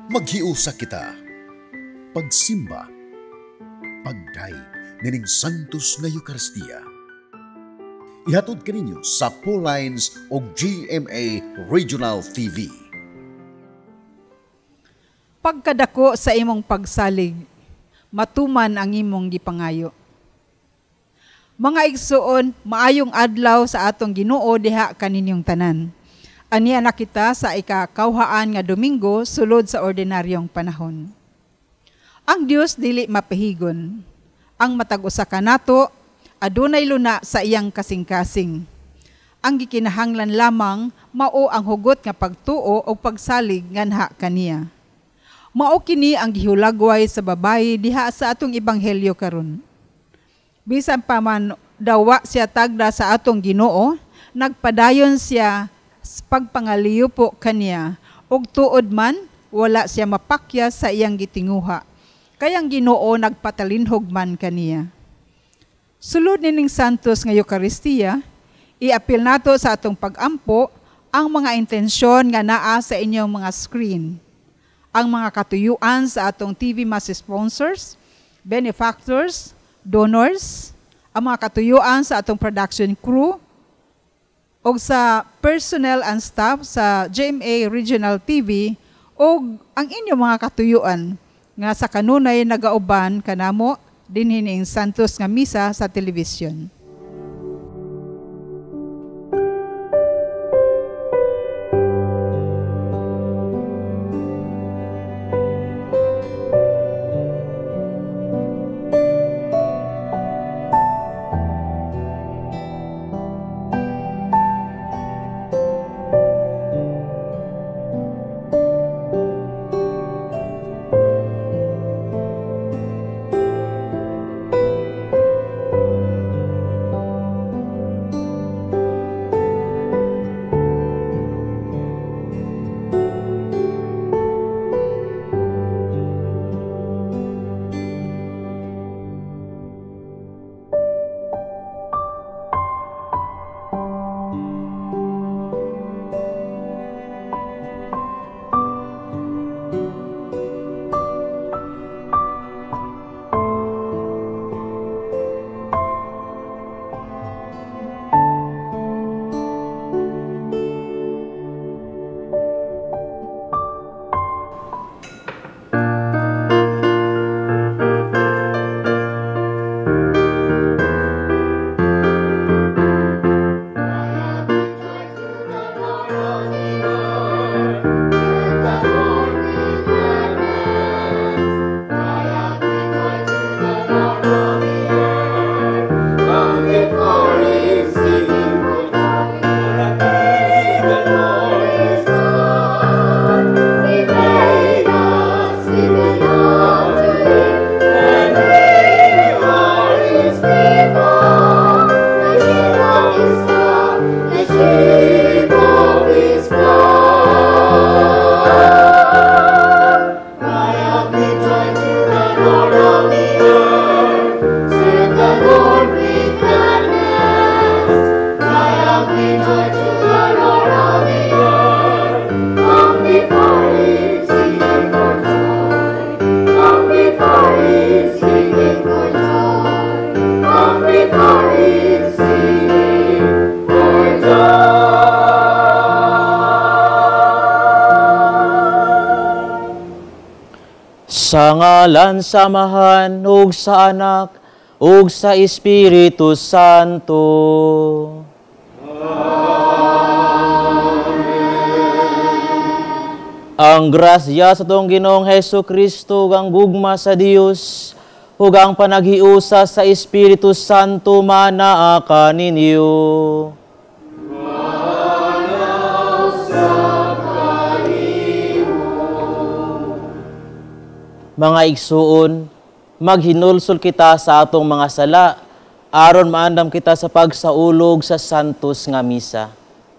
Maghiusa kita, pagsimba, pagdaig nining Santos nga Eucharistia. Ihatod kaninyo sa Pauline's o GMA Regional TV. Pagkadako sa imong pagsalig, matuman ang imong gipangayo. Mga igsuon, maayong adlaw sa atong Ginoo diha kaninyong tanan. Aniya na kita sa ikakauhaan nga Domingo sulod sa ordinaryong panahon. Ang Dios dili mapahigon. Ang matag-usa kanato adunay luna sa iyang kasing-kasing. Ang gikinahanglan lamang mao ang hugot nga pagtuo o pagsalig nganha kaniya. Mao kini ang gihulagway sa babayi diha sa atong ebanghelyo karon. Bisan pa man dawa siya tagda sa atong Ginoo, nagpadayon siya pagpangaliyo po kaniya, ug tuod man, wala siya mapakya sa iyang gitinguha. Kayang Ginoo nagpatalinhog man kaniya. Sulod nining Santos nga Eucharistia, iapil nato sa atong pagampo ang mga intensyon nga naa sa inyong mga screen. Ang mga katuyuan sa atong TV Mass sponsors, benefactors, donors, ang mga katuyuan sa atong production crew, o sa personnel and staff sa GMA Regional TV o ang inyong mga katuyuan nga sa kanunay nagauban kanamo dinhining Santos nga misa sa telebisyon. Sa ngalan samahan ug sa anak ug sa Espiritu Santo. Amen. Ang grasya sa tong Ginoong Hesus Kristo ang gugma sa Dios ug ang panaghiusa sa Espiritu Santo manaa kaninyo. Mga igsuon, maghinulsol kita sa atong mga sala, aron maandam kita sa pagsaulog sa Santos nga misa. Kalian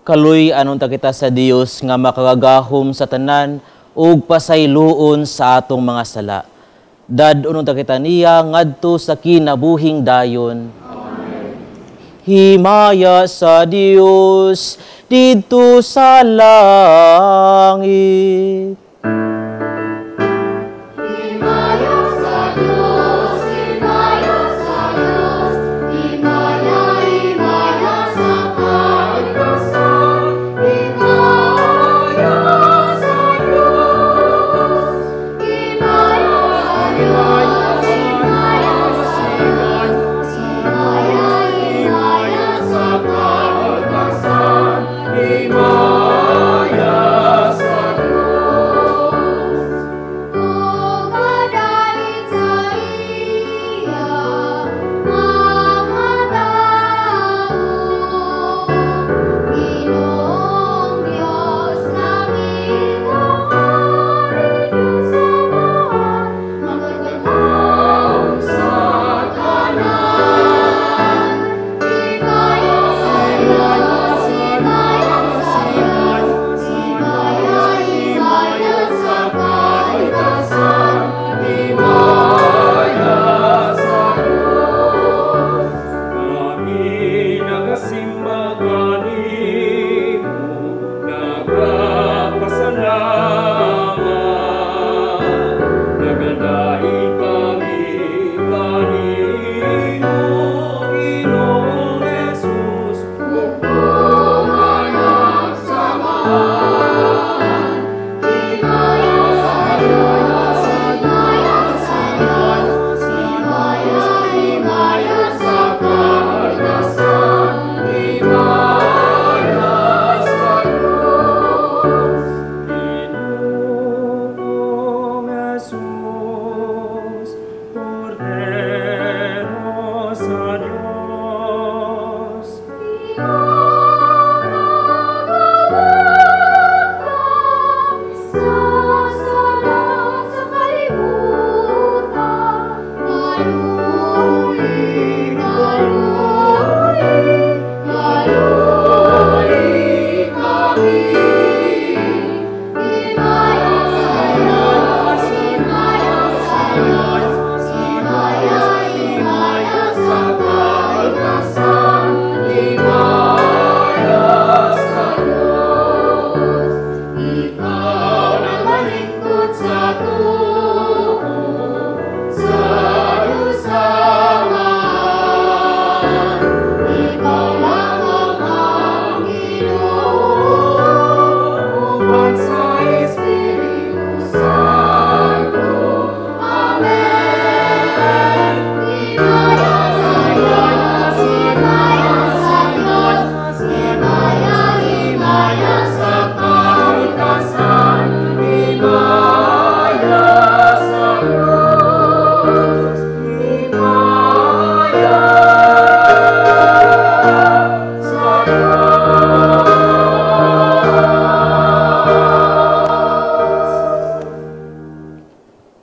Kaluy anon ta kita sa Dios nga makagagahom sa tanan ug pasayloon sa atong mga sala. Dadunon ta kita niya ngadto sa kinabuhing dayon. Amen. Himaya sa Dios didto sa langit.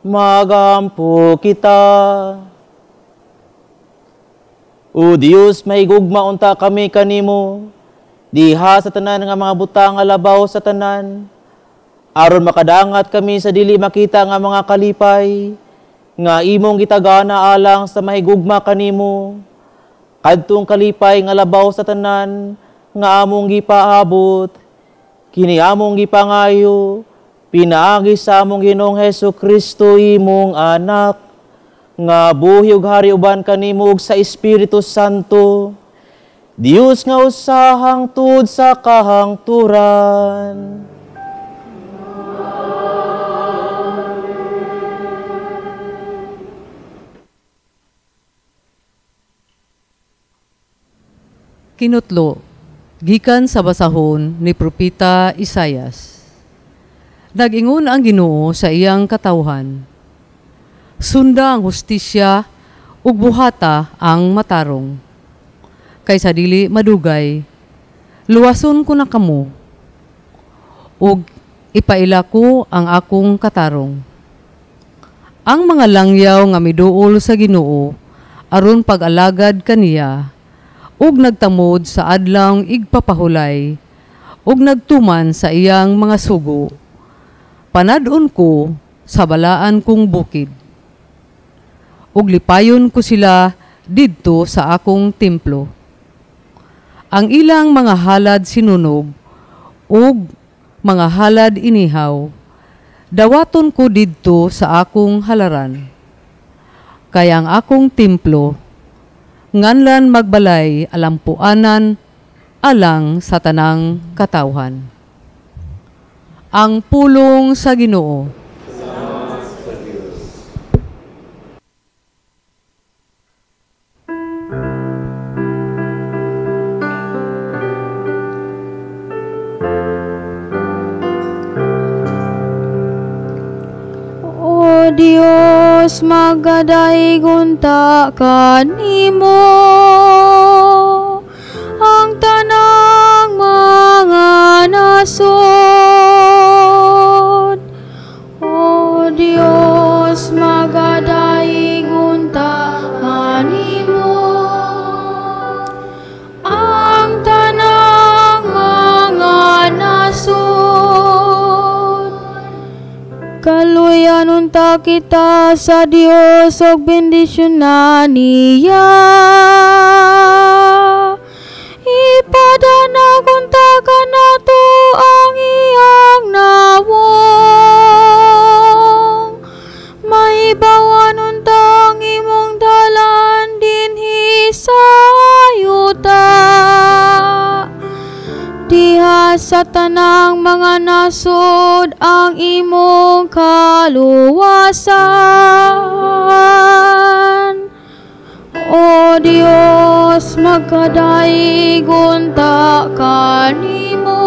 Magampo kita. O Dios, may gugma unta kami kanimo, diha sa tanan nga mga butang alabaw sa tanan, aron makadangat kami sa dili makita nga mga kalipay, nga imong gitagana alang sa mahigugma kanimo, kadtong kalipay nga labaw sa tanan, nga among gipaabot, kini among gipangayo, pinaagi sa among Ginoong Hesukristo imong anak, nga buhi ug hari uban kanimo ug sa Espiritu Santo, Dios nga usahang tud sa kahangturan. Kinutlo, gikan sa basahon ni Propeta Isaias. Nag-ingon ang Ginoo sa iyang katawhan. Sunda ang hustisya ug buhata ang matarong. Kaysa dili madugay, luwason ko na kamo ug ipaila ko ang akong katarong. Ang mga langyaw nga miduol sa Ginoo aron pag-alagad kaniya ug nagtamod sa adlawng igpapahulay ug nagtuman sa iyang mga sugo. Panadon ko sa balaan kong bukid. Ug lipayon ko sila didto sa akong templo. Ang ilang mga halad sinunog ug mga halad inihaw, dawaton ko didto sa akong halaran. Kaya ang akong templo, nganlan magbalay alampuanan alang sa tanang katawhan. Ang pulong sa Ginoo. O Dios, magadahigon ta kanimo ang tanang mga nasod. O Dios, magadahigon ta kanimo ang tanang mga nasod. Kaluyan unta kita sa Dios og bendisyon na niya. Ipadanag unta kanato ang iyang nawong. Maibawan unta ang imong dalan dinhi sa yuta. Diha sa tanang mga nasod ang imong kaluwasan. O Dios, magkadahigon ta kanimo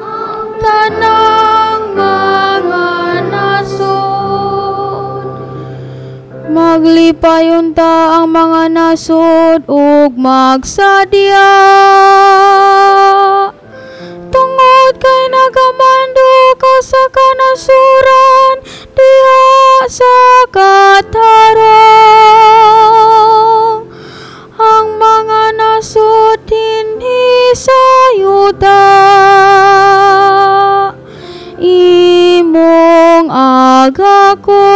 ang tanang mga nasod. Maglipayon ta ang mga nasod ug magsadya. Tungod kay nagamando ka sa kanasuran diha sa katarong. Ang mga nasod dinhi sa yuta imong agakon.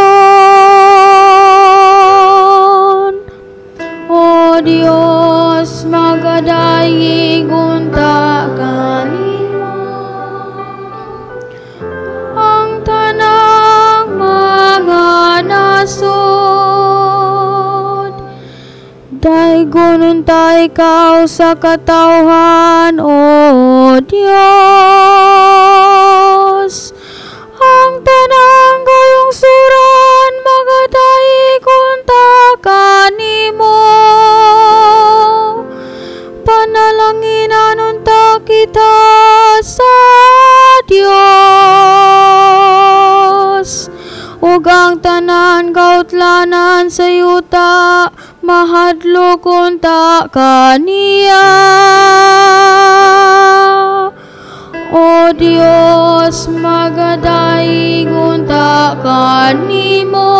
O Dios, magadahigon ta kanimo ang tanang mga nasod. Dahigon unta ikaw sa katawhan, O Dios. Ang tanang kalungsuran magadahigon ta kanimo. Panalanginan unta kita sa Dios. Ug ang tanan kautlanan sa yuta mahadlok unta kaniya. O Dios, magadahigon ta kanimo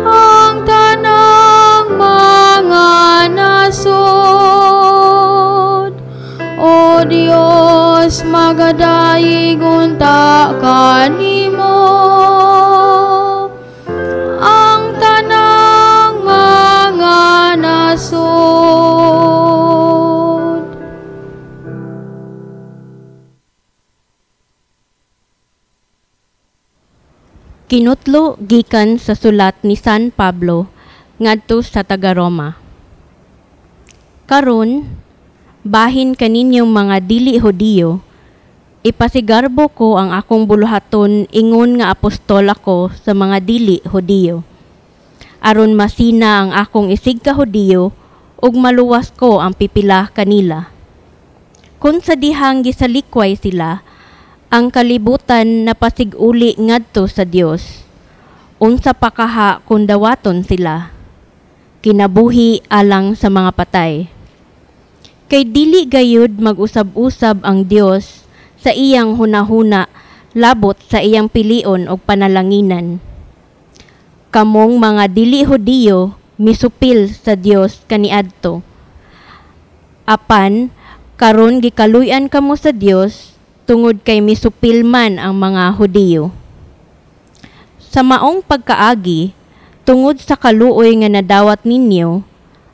ang tanang mga nasod. O Dios, magadahigon ta kanimo ang tanang mga nasod. Kinutlo gikan sa sulat ni San Pablo ngadto sa taga-Roma. Karon, bahin kaninyong mga dili Hudiyo, ipasigarbo ko ang akong buluhaton ingon nga apostol ako sa mga dili Hudiyo. Aron masina ang akong isig ka Hudiyo ug maluwas ko ang pipila kanila. Kung sa dihang gisalikway sila, ang kalibutan na pasiguli ngadto sa Dios. Unsa pa kaha kung dawaton sila, kinabuhi alang sa mga patay. Kay dili gayud mag-usab-usab ang Dios sa iyang hunahuna labot sa iyang pilion og panalanginan. Kamong mga dili Hudiyo misupil sa Dios kaniadto. Apan, karon gikaluy-an kamo sa Dios tungod kay misupil man ang mga Hudiyo. Sa maong pagkaagi, tungod sa kaluoy nga nadawat ninyo,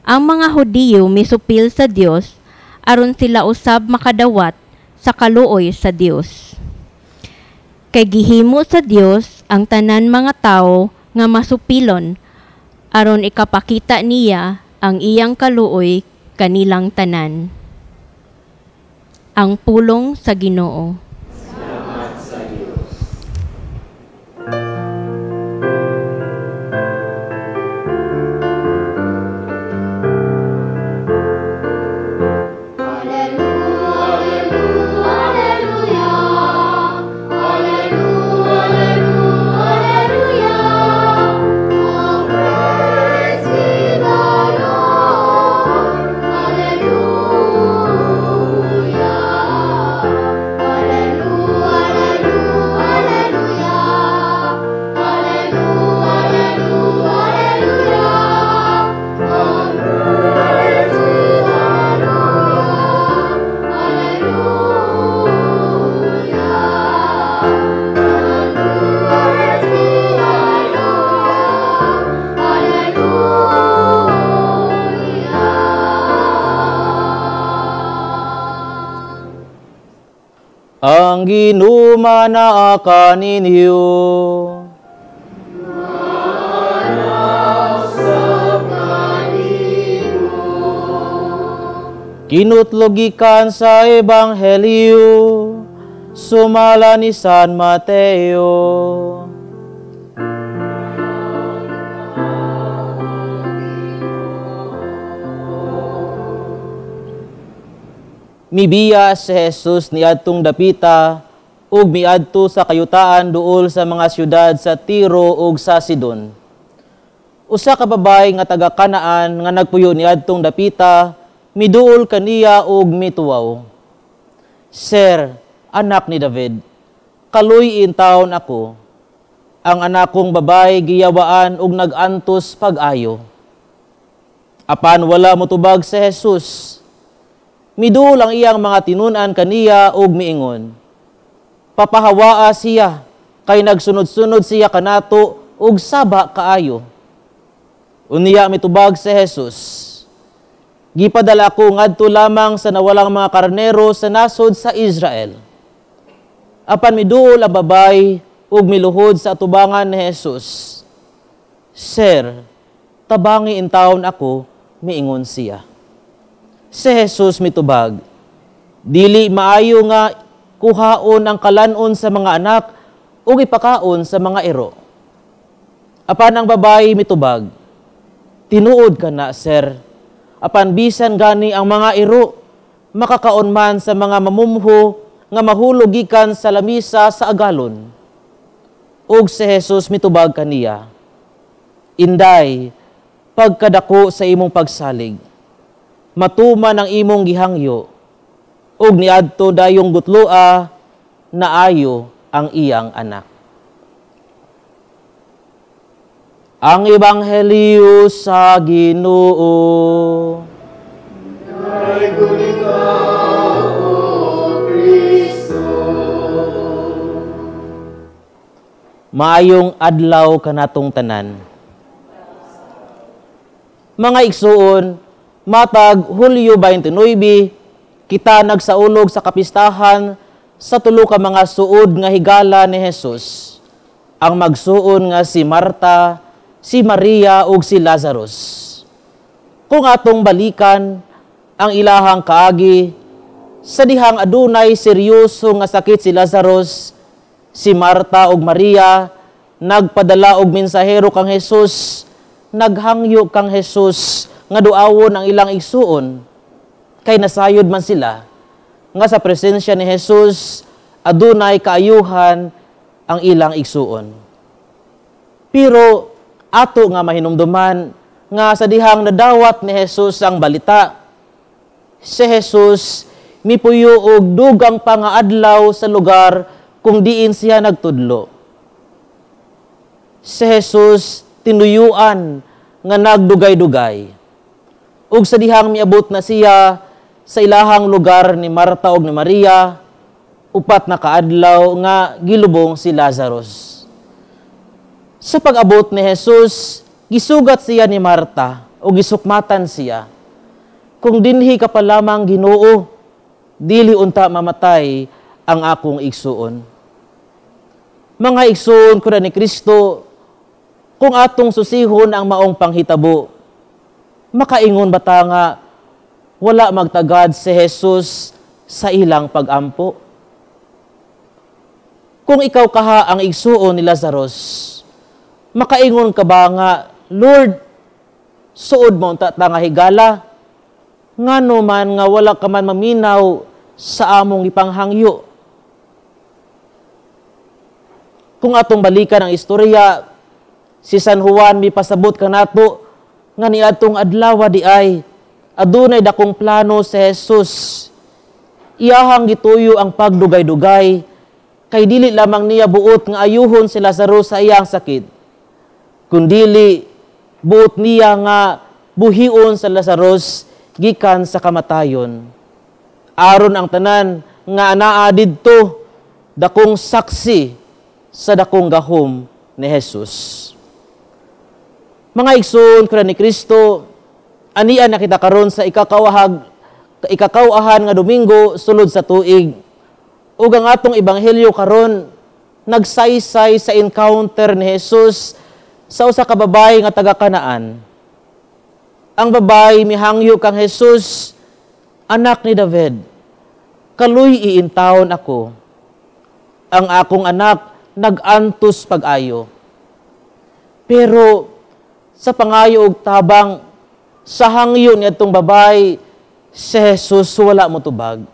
ang mga Hudiyo misupil sa Dios aron sila usab makadawat sa kaluoy sa Dios. Kay gihimo sa Dios ang tanan mga tawo nga masupilon aron ikapakita niya ang iyang kaluoy kanilang tanan. Ang pulong sa Ginoo. Ang ginumana kaninyo. Kinutlogikan sa Ebanghelyo, sumala ni San Mateo. Mibiya si Jesus niadtong dapita ug miadto sa kayutaan duol sa mga syudad sa Tiro ug sa Sidon. Usa ka babae nga taga Kanaan nga nagpuyo niadtong dapita, miduol kaniya ug mituwaw. Sir, anak ni David, kaluy in taon ako. Ang anak kong babae giyawaan ug nagantos pag-ayo. Apan wala motubag si Jesus. Midul ang iyang mga tinunan kaniya ug miingon. Papahawaa siya, kay nagsunod-sunod siya kanato ug saba kaayo. Unya mitubag si Jesus. Gipadala ko ngadto lamang sa nawalang mga karnero sa nasod sa Israel. Apan midul ang babay ug miluhod sa atubangan ni Jesus. Sir, tabangi in taon ako, miingon siya. Si Jesus mitubag, dili maayo nga kuhaon ang kalanon sa mga anak o ipakaon sa mga ero. Apan ang babae mitubag, tinuod ka na, sir. Apan bisan gani ang mga ero, makakaon man sa mga mamumho nga mahulog gikan sa lamisa sa agalon. Ug si Jesus mitubag kaniya, Inday, pagkadako sa imong pagsalig, matuman ang imong gihangyo, ug niadto dayong gutloa, naayo ang iyang anak. Ang Ebanghelyo sa Ginoo. Maayong adlaw kanatong tanan. Mga igsuon, matag Hulyo 29, kita nagsaulog sa kapistahan sa tulo ka mga suod nga higala ni Jesus. Ang magsuon nga si Marta, si Maria ug si Lazarus. Kung atong balikan ang ilahang kaagi, sa dihang adunay seryoso nga sakit si Lazarus, si Marta ug Maria nagpadala og mensahero kang Jesus, naghangyo kang Jesus nga duawon ang ilang igsuon, kay nasayod man sila nga sa presensya ni Jesus adunay kaayuhan ang ilang igsuon. Pero ato nga mahinumduman nga sa dihang nadawat ni Jesus ang balita, si Jesus mipuyo og dugang pangaadlaw sa lugar kung diin siya nagtudlo. Si Jesus tinuyuan nga nagdugay-dugay. Ug sa dihang miabot na siya sa ilahang lugar ni Marta ug ni Maria, upat na kaadlaw nga gilubong si Lazarus. Sa pag-abot ni Jesus, gisugat siya ni Marta o gisukmatan siya. Kung dinhi ka pa lamang Ginoo, dili unta mamatay ang akong igsuon. Mga igsuon ko na ni Kristo, kung atong susihon ang maong panghitabo, makaingon bata nga wala magtagad si Jesus sa ilang pag-ampo. Kung ikaw kaha ang igsuon ni Lazarus, makaingon ka ba nga, Lord, suod mo ta nga higala, ngano man nga wala ka man maminaw sa among ipanghangyo. Kung atong balikan ang istorya, si San Juan mipasabot kanato nga niadtong adlaw di ay adunay dakong plano si Jesus. Iyahang gituyo ang pagdugay-dugay kay dili lamang niya buot nga ayuhon si Lazarus sa iyang sakit, kundili buot niya nga buhion sa Lazarus gikan sa kamatayon. Aron ang tanan nga anaa didto dakong saksi sa dakong gahom ni Jesus. Mga igsoon ko ni Kristo, anian na kita karon sa ikakawahan nga Domingo sulod sa tuig. Ug ang atong ebanghelyo karon nagsaysay sa encounter ni Jesus sa usa ka babae nga taga Kanaan. Ang babae mihangyo kang Jesus, anak ni David, kaluy iintawon ako. Ang akong anak nag-antos pag-ayo. Pero sa pangayo og tabang sa hangyo niadtong babae, si Jesus wala motubag.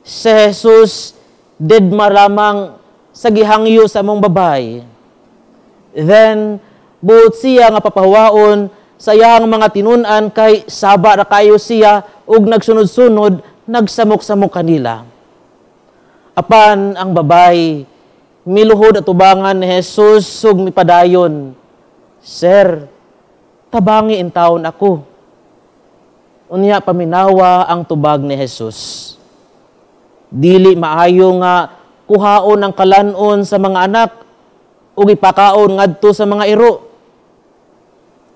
Si Jesus dead maramang sa gihangyo sa mong babae. Then buot siya nga papawaon sa iyang mga tinun-an kay saba ra kayo siya ug nagsunod-sunod nagsamok-samok kanila. Apan ang babae miluhod at tubangan ni Jesus ug mipadayon, Sir, tabangi in taon ako. Unya paminawa ang tubag ni Jesus. Dili maayo nga kuhaon ang kalanon sa mga anak ug ipakaon ngadto sa mga iro.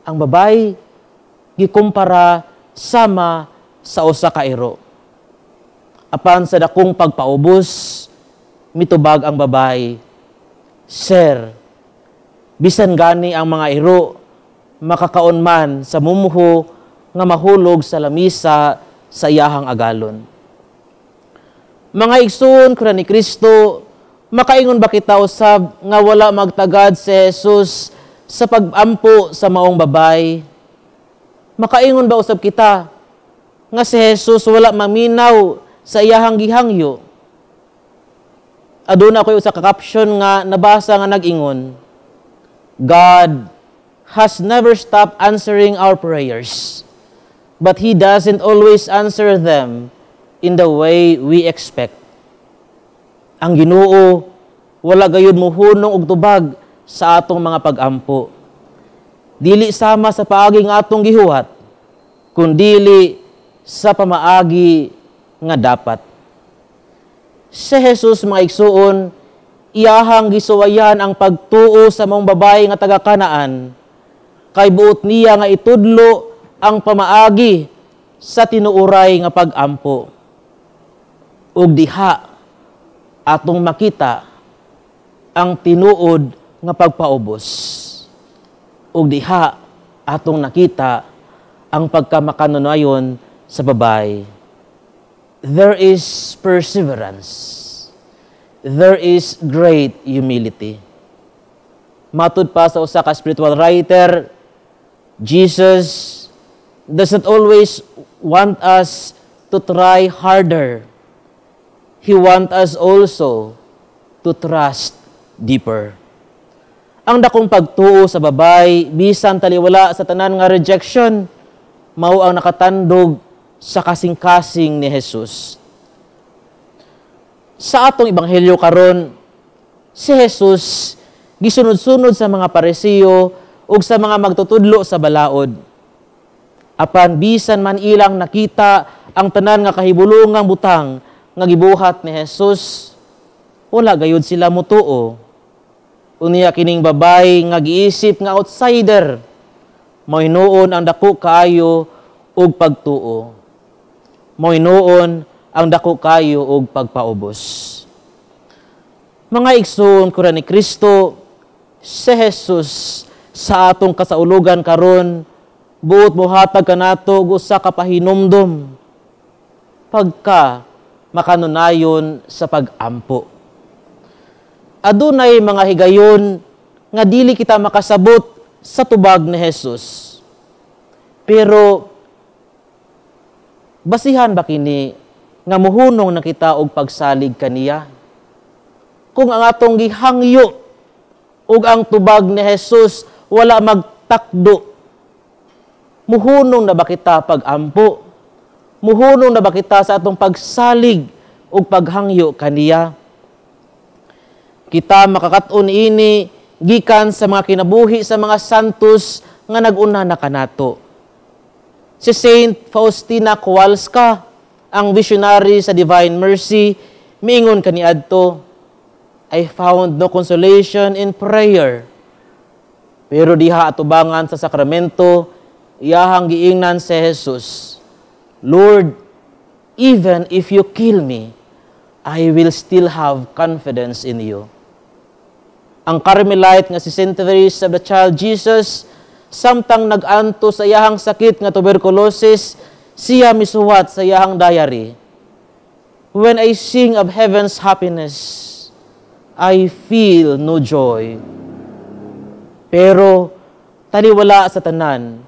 Ang babae gikumpara sama sa usa ka iro. Apan sa dakong pagpaubos, mitubag ang babae, Sir, bisan gani ang mga iro, makakaon man sa mumuho nga mahulog sa lamisa sa iyahang agalon. Mga igsoon ko ni Kristo, makaingon ba kita usab nga wala magtagad si Jesus sa pag-ampo sa maong babae? Makaingon ba usab kita nga si Jesus wala maminaw sa iyahang gihangyo? Aduna ko sa caption nga nabasa nga nag-ingon, God has never stopped answering our prayers, but He doesn't always answer them in the way we expect. Ang Ginoo wala gayud mohunong og tubag sa atong mga pag-ampo. Dili sama sa paagi nga atong gihuwat, kundili sa pamaagi nga dapat. Si Jesus, mga igsuon, iyahang gisuwayan ang pagtuo sa mong babae nga taga Kanaan, kay buot niya nga itudlo ang pamaagi sa tinuuray nga pag-ampo. Ug diha atong makita ang tinuod nga pagpaubos. Ug diha atong nakita ang pagkamakanunayon sa babae. There is perseverance. There is great humility. Matud pa sa usa ka spiritual writer, Jesus doesn't always want us to try harder. He wants us also to trust deeper. Ang dakong pagtuo sa babay, bisan taliwala sa tanan nga rejection, mao ang nakatandog sa kasing-kasing ni Jesus. Sa atong ebanghelyo karon, si Jesus gisunod-sunod sa mga Parisiyo ug sa mga magtutudlo sa balaod. Apan bisan man ilang nakita ang tanan nga kahibulungang butang nga gibuhat ni Jesus, wala gayud sila mutuo. Unya kining babay nga giisip nga outsider, mohinuon ang dako kaayo og pagtuo. Mohinuon ang dako kaayo og pagpaubos. Mga igsoon ko ni Kristo, si Jesus sa atong kasaulugan karon, buot mohatag kanato og usa ka pahinumdom pagka makanunayon sa pag-ampo. Adunay mga higayon nga dili kita makasabot sa tubag ni Jesus. Pero basihan ba kini nga muhunong na kita og pagsalig kaniya? Kung ang atong gihangyo ug ang tubag ni Jesus wala magtakdo, muhunong na ba kita pag-ampo? Muhunong na ba kita sa atong pagsalig ug paghangyo kaniya? Kita makakaton ini gikan sa mga kinabuhi sa mga santos nga nag-una na kanato. Si Saint Faustina Kowalska, ang visionary sa Divine Mercy, miingon kaniadto, I found no consolation in prayer. Pero diha atubangan sa sakramento, iyahang giingnan si Jesus, Lord, even if you kill me, I will still have confidence in you. Ang Carmelite nga si Saint Therese of the Child Jesus, samtang nag-anto sa iyahang sakit nga tuberculosis, siya misuwat sa iyahang diary, when I sing of heaven's happiness, I feel no joy. Pero taliwala sa tanan,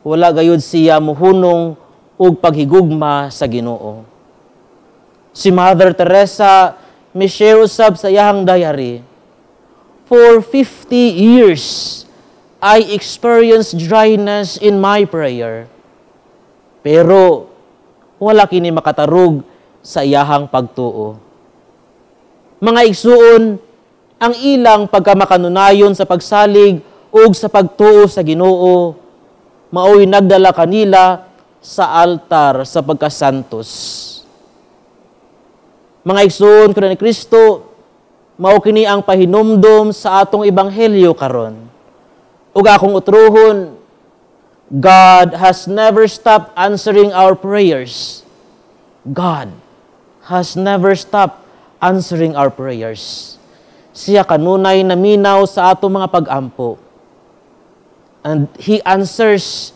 wala gayud siya muhunong ug paghigugma sa Ginoo. Si Mother Teresa mi-share usab sa iyahang diary, for 50 years, I experienced dryness in my prayer. Pero wala kini makatarog sa iyahang pagtuo. Mga igsuon, ang ilang pagkamakanunayon sa pagsalig ug sa pagtuo sa Ginoo, maoy nagdala kanila sa altar sa pagkasantos. Mga igsoon ko ni Kristo, mao kini ang pahinumdom sa atong ebanghelyo karon. Ug akong utruhon, God has never stopped answering our prayers. God has never stopped answering our prayers. Siya kanunay naminaw sa atong mga pag-ampo. And He answers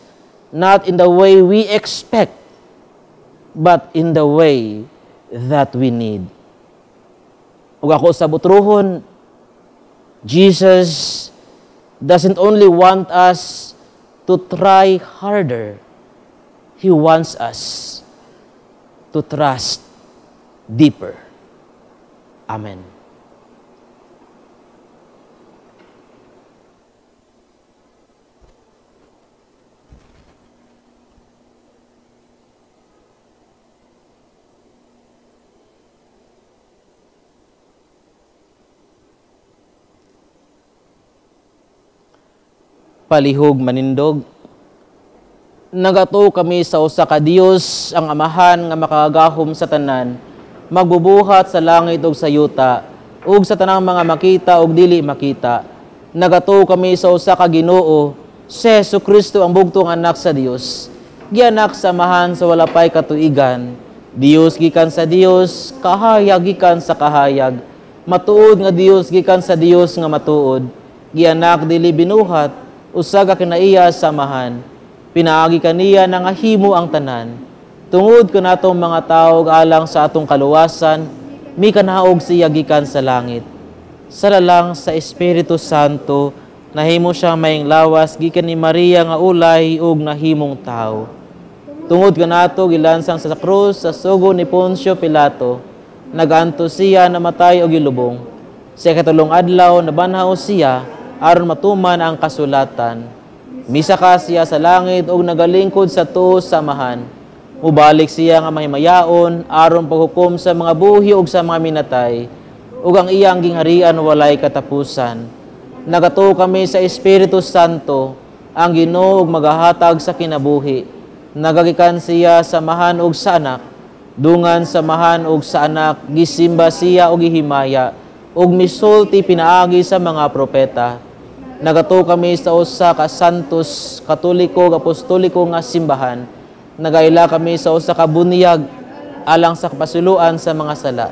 not in the way we expect, but in the way that we need. Ug ako sa butruhon, Jesus doesn't only want us to try harder. He wants us to trust deeper. Amen. Palihog manindog. Nagato kami sa usa ka Dios, ang Amahan nga makagahom sa tanan, magbubuhat sa langit ug sa yuta, ug sa tanang mga makita ug dili makita. Nagato kami sa usa ka Ginoo, si Jesucristo ang bugtong anak sa Dios, gianak sa Amahan sa wala pay katuigan, Dios gikan sa Dios, kahayag gikan sa kahayag, matuod nga Dios gikan sa Dios nga matuod, gianak dili binuhat, usaga kinaiya samahan, pinaagi kaniya na nga himo ang tanan. Tungod ko natong mga tao alang sa atong kaluwasan, mi kanaog siya gikan sa langit. Salalang sa Espiritu Santo, nahimo siya mayang lawas gikan ni Maria nga ulay ug nahimong tao. Tungod ko nato gilansang sa krus sa sugo ni Poncio Pilato, naganto siya namatay og gilubong. Sa katulong adlaw nabanhaw siya aron matuman ang kasulatan. Misaka siya sa langit ug nagalingkod sa tuo sa Amahan. Mubalik siya nga mahimayaon aron paghukom sa mga buhi ug sa mga minatay, ug ang iyang gingharian walay katapusan. Nagato kami sa Espiritu Santo, ang Ginoo ug magahatag sa kinabuhi. nagagikan siya samahan og sa anak, dungan samahan og sa anak, gisimba siya og gihimaya, og misulti pinaagi sa mga propeta. Nagato kami sa usa ka santos, katoliko, apostoliko nga simbahan. Nagaila kami sa usa ka bunyag alang sa kapasuluan sa mga sala.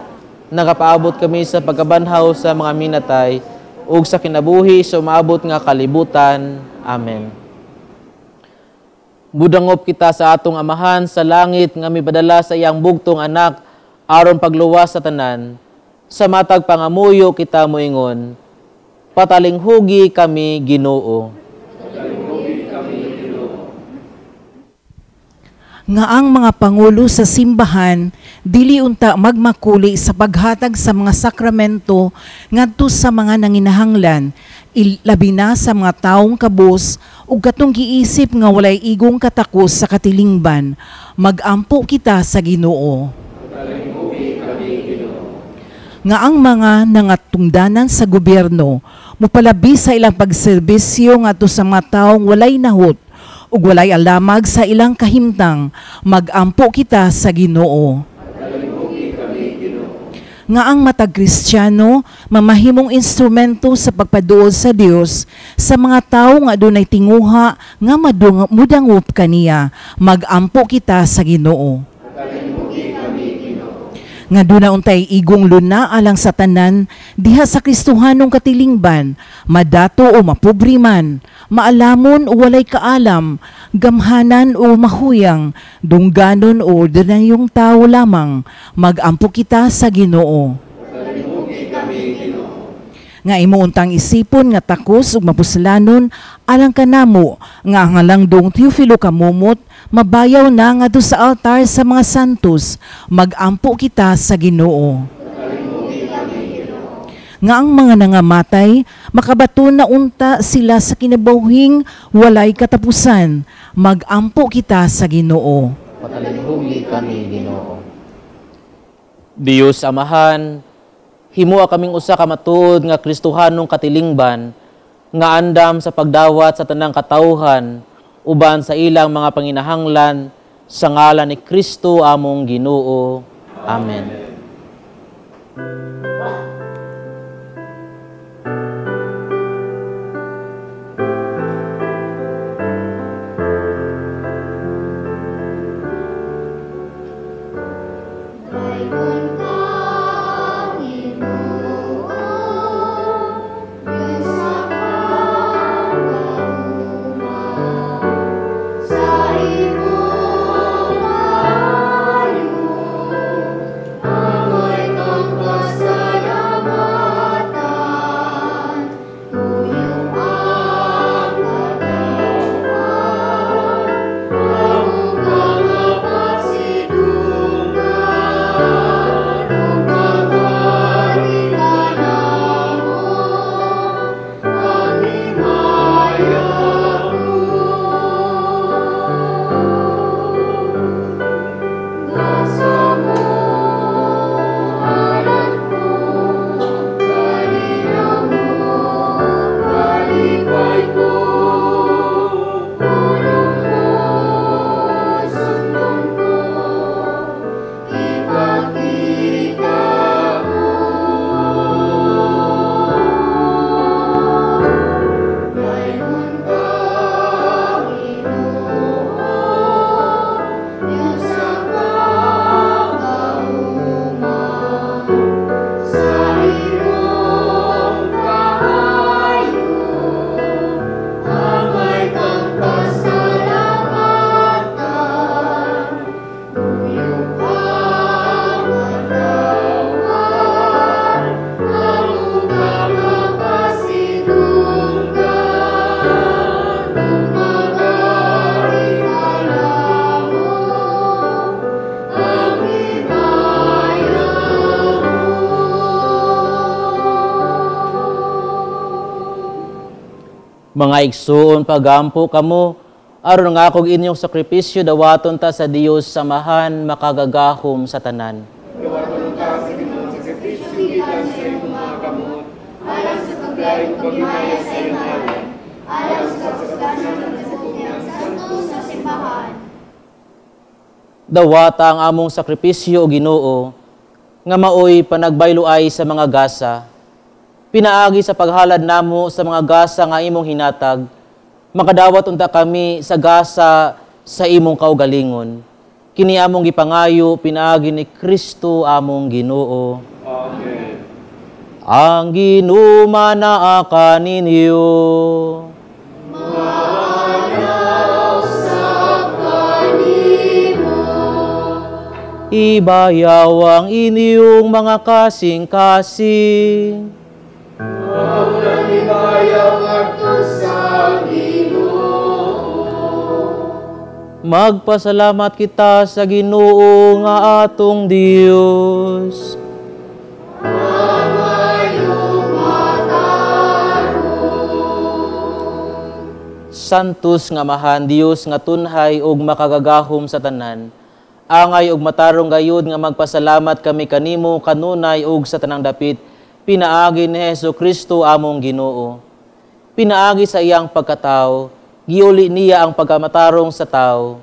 Nagapaabot kami sa pagkabanhaw sa mga minatay ug sa kinabuhi sa umaabot nga kalibutan. Amen. Budangop kita sa atong amahan sa langit nga mipadala sa iyang bugtong anak aron pagluwas sa tanan. Sa matag pangamuyo kita moingon, patalinghugi kami Ginoo. Nga ang mga pangulo sa simbahan dili unta magmakuli sa paghatag sa mga sakramento ngadto sa mga nanginahanglan, ilabi na sa mga taong kabus ug katong giisip nga walay igong katakos sa katilingban. Magampo kita sa Ginoo. Nga ang mga nangatungdanan sa gobyerno mopalabi sa ilang pagserbisyo ngadto sa mga taong walay nahut ug walay alamag sa ilang kahimtang, magampo kita sa Ginoo. Nga ang matag Kristiyano mamahimong instrumento sa pagpaduol sa Dios sa mga tawo nga adunay tinguha nga mudangop kaniya, magampo kita sa Ginoo. Nga duna untay igong luna alang sa tanan diha sa Kristohanong katilingban, madato o mapobre man, maalamon o walay kaalam, gamhanan o mahuyang, dungganon o ordinayong tao lamang, magampo kita sa Ginoo. Nga imo untang isipon nga takos ug mapuslanon alang kanamo nga ang halangdong Teofilo kamumot mabayaw na nga do sa altar sa mga santos, magampo kita sa Ginoo. Nga ang mga nangamatay makabato na unta sila sa kinabuhing walay katapusan, magampo kita sa Ginoo. Patalinghugi kami Ginoo. Dios Amahan, himua kaming usa ka matuod nga Kristohanong katilingban nga andam sa pagdawat sa tanang katawhan uban sa ilang mga panginahanglan sa ngalan ni Kristo among Ginoo. Amen. Mga igsoon pagampo kamo, aron nga akong inyong sakripisyo dawaton ta sa Dios Samahan makagagahom sa tanan. Dawaton ta sa Ginoong sakripisyo gikan sa imong mga kamot, alang sa paglayong paghimaya sa imong ngalan, alang sa pagkasal ng santo sa simbahan. Dawata ang among sakripisyo o Ginoo, nga maoy panagbayloay sa mga gasa. Pinaagi sa paghalad namo sa mga gasa nga imong hinatag, makadawat unta kami sa gasa sa imong kaugalingon. Kini among gipangayo pinaagi ni Kristo among Ginoo. Amen. Ang ginuman na kaninyo. Ibayaw ang inyong mga kasing-kasing. Magpasalamat kita sa Ginoo nga atong Dios. Santos nga mahan Dios nga tunhay ug makagagahom sa tanan. Angay ug matarong gayud nga magpasalamat kami kanimo kanunay ug sa tanang dapit. Pinaagi ni Hesukristo among Ginoo. Pinaagi sa iyang pagkatao, giuli niya ang pagkamatarong sa tao.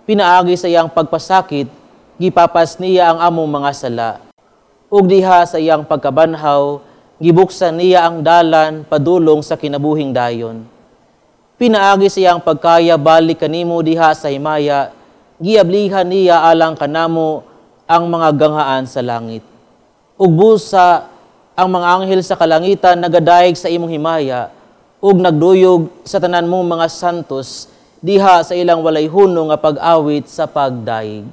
Pinaagi sa iyang pagpasakit, gipapas niya ang among mga sala. Ug diha sa iyang pagkabanhaw, gibuksan niya ang dalan padulong sa kinabuhing dayon. Pinaagi sa iyang pagkaya balik kanimo diha sa himaya, giablihan niya alang kanamo ang mga ganghaan sa langit. Ug busa ang mga anghel sa kalangitan nagadayeg sa imong himaya, ug nagduyog sa tanan mong mga santos diha sa ilang walay hunong nga pag-awit sa pagdaig.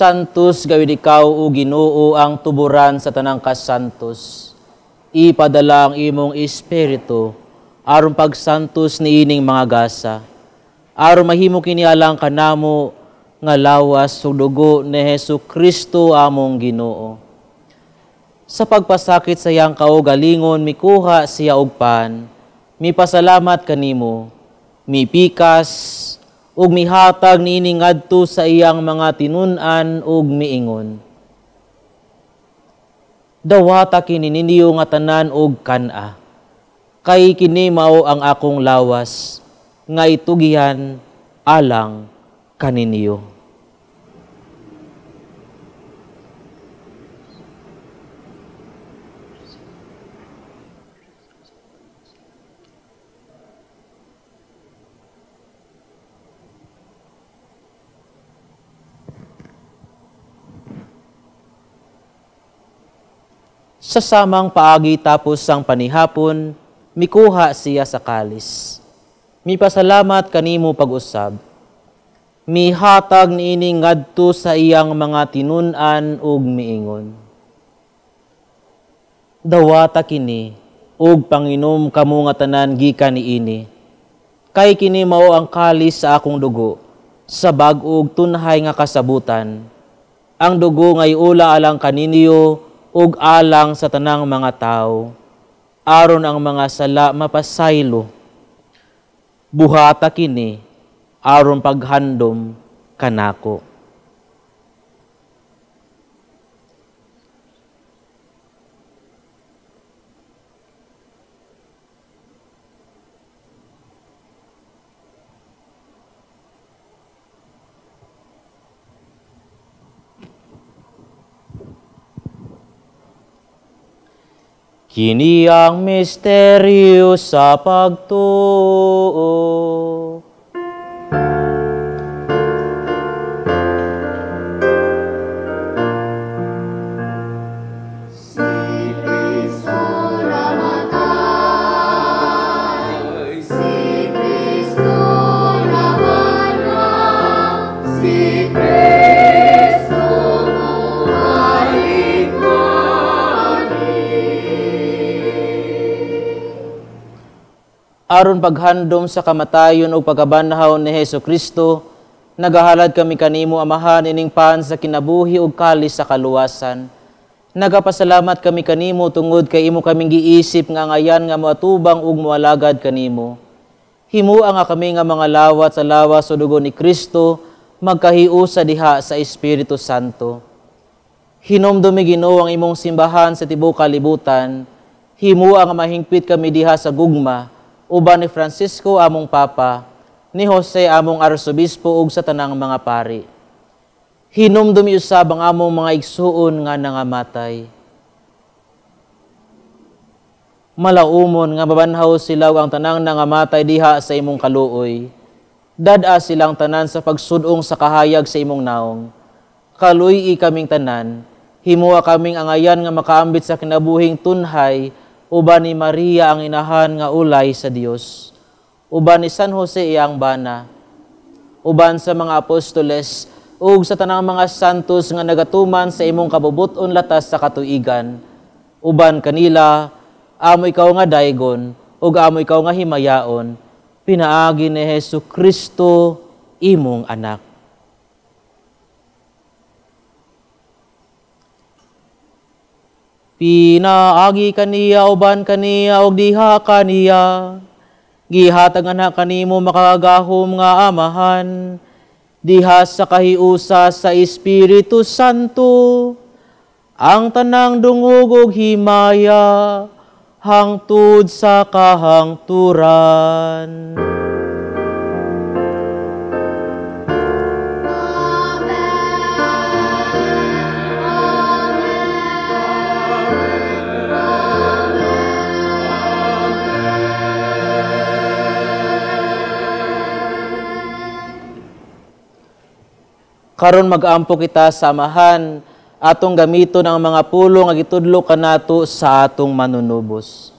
Santos gawid ikaw o Ginoo ang tuburan sa tanang kasantos. Ipadala ang imong espiritu aron pagsantos niining mga gasa. Aron mahimo kini alang kanamo nga lawas ug dugo ni Hesukristo among Ginoo. Sa pagpasakit sa iyang kaugalingon mikuha siya og pan, mipasalamat kanimo, mipikas ug mihatag niini ngadto sa iyang mga tinun-an ug miingon. Dawata kini ninyo nga tanan og kan-a. Kay kini mao ang akong lawas nga itugihan alang kaninyo. Sa samang paagi tapos ang panihapon, mikuha siya sa kalis. Mipasalamat kanimo pag-usab. Mihatag niini ngadto sa iyang mga tinun-an ug miingon. Dawata kini ug panginom kamo nga tanan gikan niini. Kay kini mao ang kalis sa akong dugo, sa bag-og tunhay nga kasabutan. Ang dugo nga iula alang kaninyo ug alang sa tanang mga tao. aron ang mga sala mapasaylo. Buhata kini, aron paghandom kanako. Kini ang misteryo sa pagtuo. Aron paghandom sa kamatayon o pagkabanhaw ni Hesus Kristo, nagahalad kami kanimo amahan ining pan sa kinabuhi ug kalis sa kaluwasan. Nagapasalamat kami kanimo tungod kay imo kaming giisip nga ngayan nga moatubang ug moalagad kanimo. Himua nga kami nga mga lawat sa lawas o dugo ni Kristo, magkahiusa diha sa Espiritu Santo. Hinomdumi Ginoo ang imong simbahan sa tibuok kalibutan. Himua nga mahingpit kami diha sa gugma, uban ni Francisco among Papa, ni Jose among Arsobispo ug sa tanang mga pari. Hinumdumi usab ang among mga igsuon nga nangamatay. Malaumon nga mabanhaw silaw ang tanang nangamatay diha sa imong kaluoy. Dad-a silang tanan sa pagsudong sa kahayag sa imong naong. Kaluy kaming tanan, himua kaming angayan nga makaambit sa kinabuhing tunhay, uban ni Maria ang inahan nga ulay sa Dios, uban ni San Jose iyang bana, uban sa mga apostoles, ug sa tanang mga santos nga nagatuman sa imong kabubuton latas sa katuigan, uban kanila, amo ikaw nga daygon, ug amo ikaw nga himayaon, pinaagi ni Hesus Kristo, imong anak. Pinaagi kaniya, uban kaniya, ug diha kaniya. Gihatag na kanimo makagahom nga amahan, diha sa kahiusa sa Espiritu Santo, ang tanang dungog ug himaya, hangtod sa kahangturan. Karon mag-ampo kita sa amahan, atong gamiton ang mga pulong nga gitudlo kanato sa atong manunubos.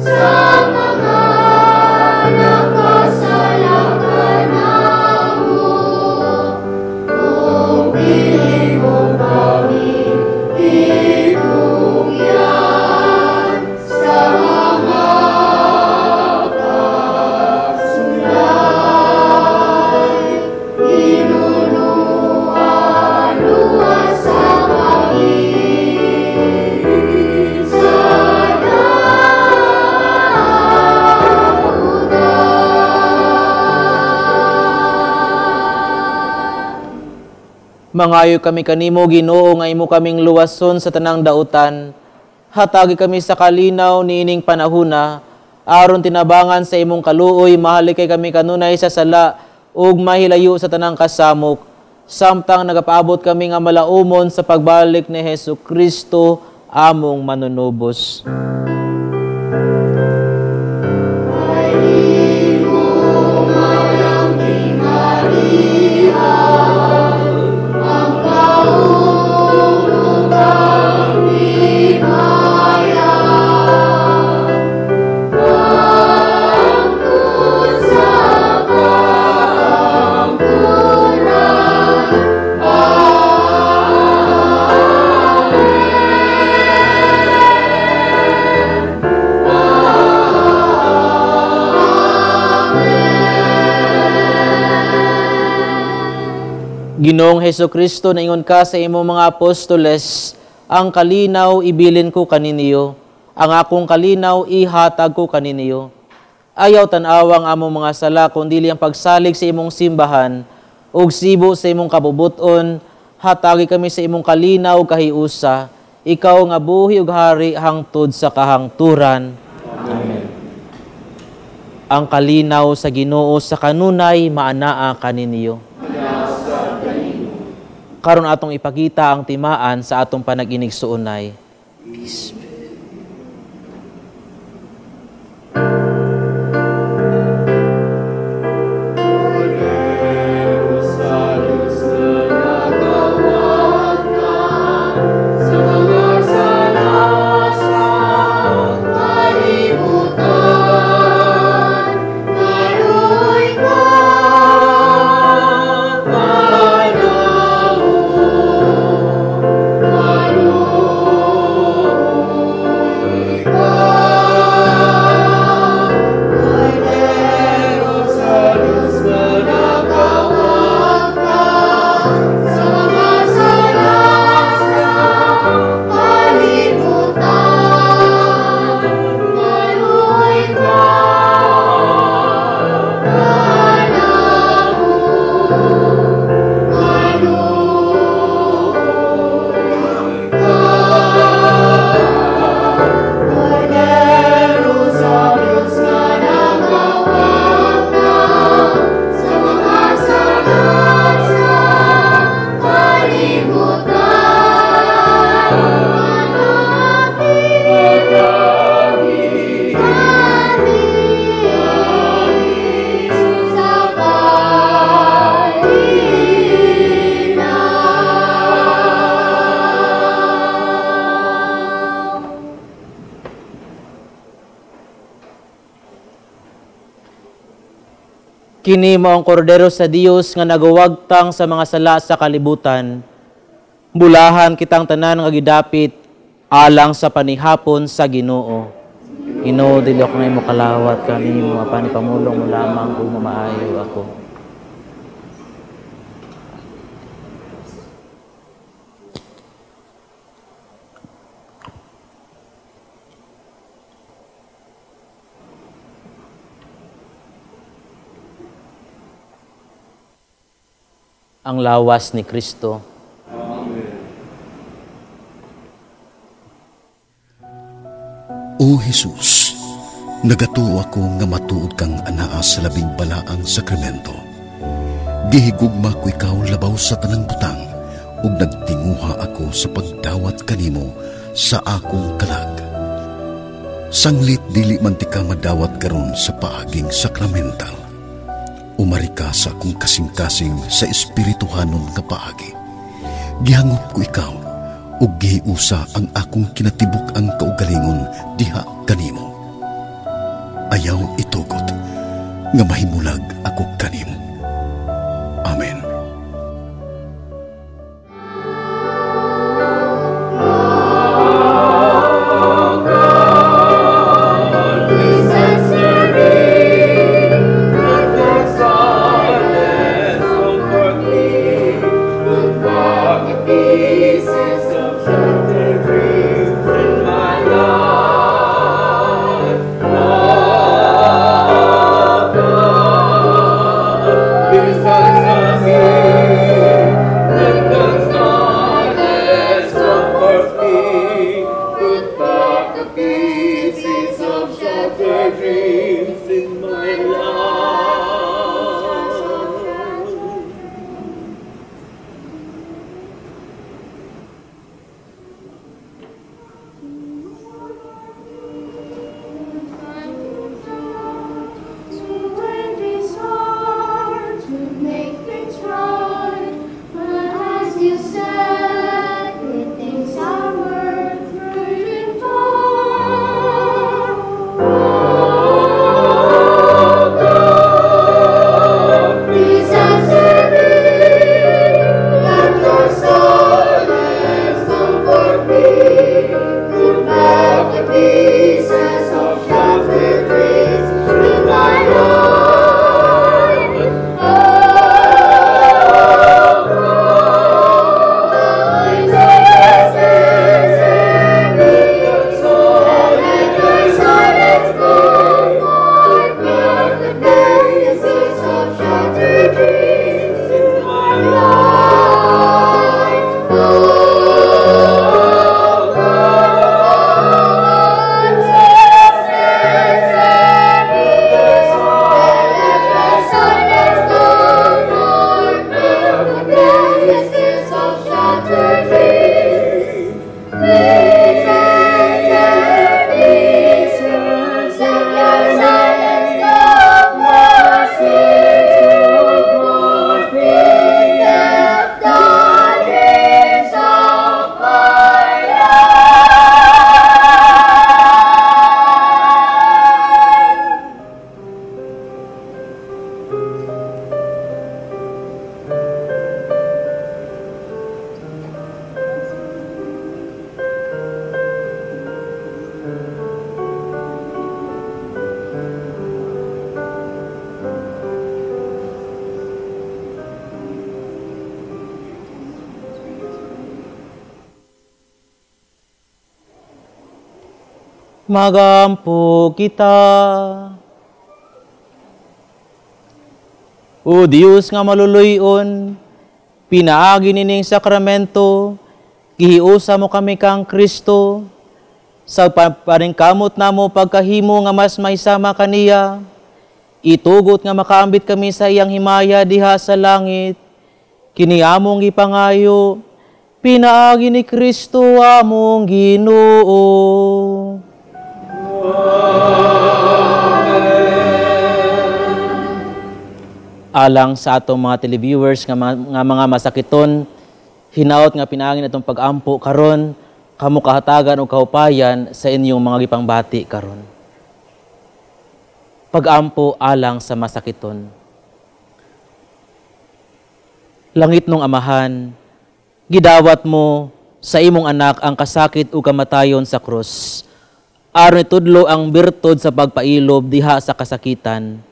Sa mga nakasalanan. Mangayo kami kanimo, Ginoo, nga imo kaming luwason sa tanang dautan. Hatagi kami sa kalinaw niining panahuna, aron tinabangan sa imong kaluoy, mahali kay kami kanunay sa sala, ug mahilayo sa tanang kasamok. Samtang nagapaabot kami nga malaumon sa pagbalik ni Hesu Kristo, among manunubos. Ginoong Hesu Kristo, naingon ka sa imong mga apostoles, ang kalinaw ibilin ko kaniniyo, ang akong kalinaw ihatag ko kaniniyo. Ayaw tanawang among mga sala, kundi ang pagsalig sa imong simbahan, ug sibo sa imong kabubuton, hatagi kami sa imong kalinaw kahiusa, ikaw nga buhi ug hari hangtod sa kahangturan. Amen. Ang kalinaw sa Ginoo sa kanunay maanaa kaniniyo. Karon atong ipakita ang timaan sa atong panag-inig suunay. Peace. Kini mao ang kordero sa Dios nga nagawagtang sa mga sala sa kalibutan. Bulahan kitang tanan nga gidapit alang sa panihapon sa Ginoo. Ginoo, dili ako na imo kalawat kanimo, apan ipamulong mo lamang kung mamaayo ako. Ang lawas ni Kristo. O Jesus, nagatuo ako nga matuod kang anaa sa labing balaang sakramento. Gihigugma ko ikaw labaw sa tanang butang, ug nagtinguha ako sa pagdawat kanimo sa akong kalag. Sanglit dili man ti ka madawat karon sa paaging sakramental. Umari ka sa akong kasing-kasing sa espirituhanon nga paagi. Gihangop ko ikaw, ug gihiusa ang akong kinatibuk ang kaugalingon diha kanimo. Ayaw itugot, nga mahimulag ako kanimo. Amen. Oh magampo kita. O Diyos nga maluluyon, pinaagi nining sakramento, gihiusa mo kami kang Kristo, sa paringkamot namo pagkahimo nga mas maisama kaniya, itugot nga makaambit kami sa iyang himaya diha sa langit, kiniamong ipangayo, pinaagi ni Kristo among Ginoo. Alang sa atong mga televiewers nga mga masakiton, hinaot nga pinaangin atong pag-ampo karon, kamo kahatagan o kahupayan sa inyong mga gipangbati karon. Pag-ampo alang sa masakiton. Langit nung Amahan, gidawat mo sa imong anak ang kasakit o kamatayon sa krus. Aron itudlo ang birtod sa pagpailob diha sa kasakitan.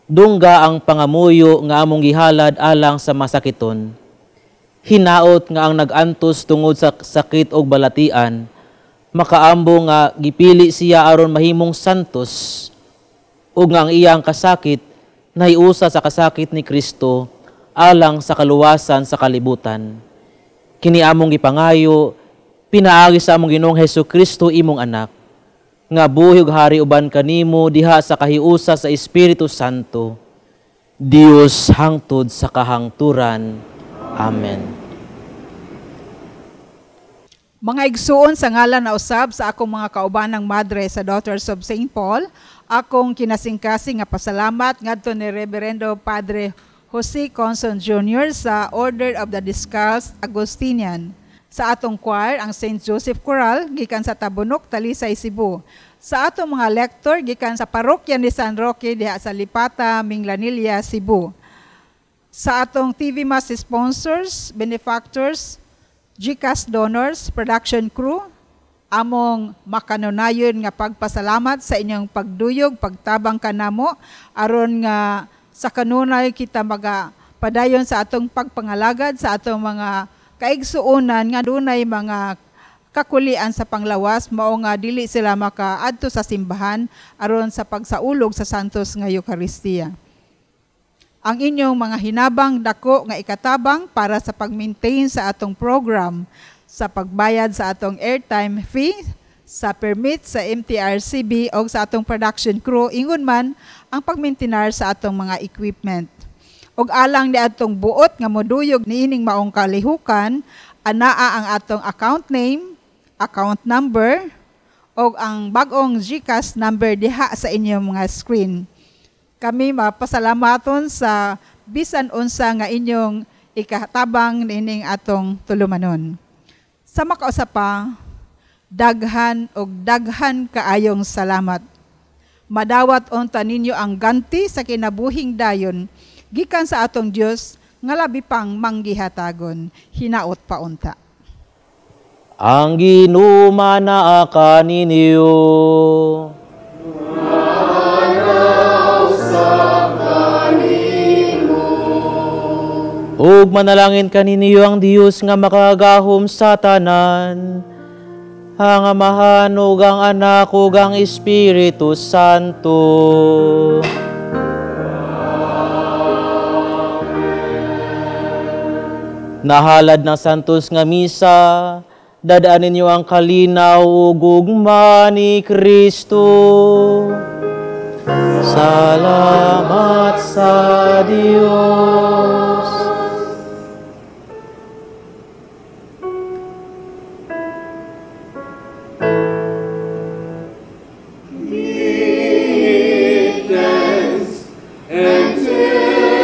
Dungga ang pangamuyo nga among gihalad alang sa masakiton. Hinaot nga ang nag-antos tungod sa sakit o balatian, makaambo nga gipili siya aron mahimong santos, ug nga ang iyang kasakit nahiusa sa kasakit ni Kristo alang sa kaluwasan sa kalibutan. Kini among gipangayo, pinaagi sa among Ginoong Hesukristo imong anak, nga buhi ug hari uban kanimo diha sa kahiusa sa Espiritu Santo, Dios hangtod sa kahangturan. Amen. Mga igsuon sa ngalan na usab sa akong mga kaubanang madre sa Daughters of St. Paul, akong kinasingkasing nga pasalamat ngadto ni Reverendo Padre Jose Conson Jr. sa Order of the Descalzed Agustinian. Sa atong choir, ang St. Joseph Choral, gikan sa Tabunok, Talisay, Cebu. Sa atong mga lector, gikan sa Parokya ni San Roque, diha sa Lipata, Minglanilla, Cebu. Sa atong TV Mass sponsors, benefactors, GCash donors, production crew, among makanunayon nga pagpasalamat sa inyong pagduyog, pagtabang kanamo, aron nga sa kanunay kita magapadayon sa atong pagpangalagad, sa atong mga kaigsuonan nga dunay mga kakulian sa panglawas, mao nga dili sila makaadto sa simbahan aron sa pagsaulog sa santos nga Eucharistia. Ang inyong mga hinabang dako nga ikatabang para sa pag-maintain sa atong program, sa pagbayad sa atong airtime fee, sa permit sa MTRCB o sa atong production crew, ingon man ang pagmaintenar sa atong mga equipment. Og alang ni atong buot nga moduyog niining maong kalihukan, anaa ang atong account name, account number, o ang bagong GCash number diha sa inyong mga screen. Kami mapasalamaton sa bisan unsa nga inyong ikatabang niining atong tulumanon. Sa makausapa, daghan og daghan kaayong salamat. Madawat unta ninyo ang ganti sa kinabuhing dayon gikan sa atong Dios nga labi pang manggihatagon, hinaot pa unta. Ang ginumana kaninyo. Ug manalangin kaninyo ang Dios nga makagahom sa tanan, ang Amahan ug ang Anak ug ang Espiritu Santo. Nahalad ng santos nga misa, dadaan ninyo ang kalinaw ug gugma ni Kristo. Salamat sa Dios. Give thanks and tell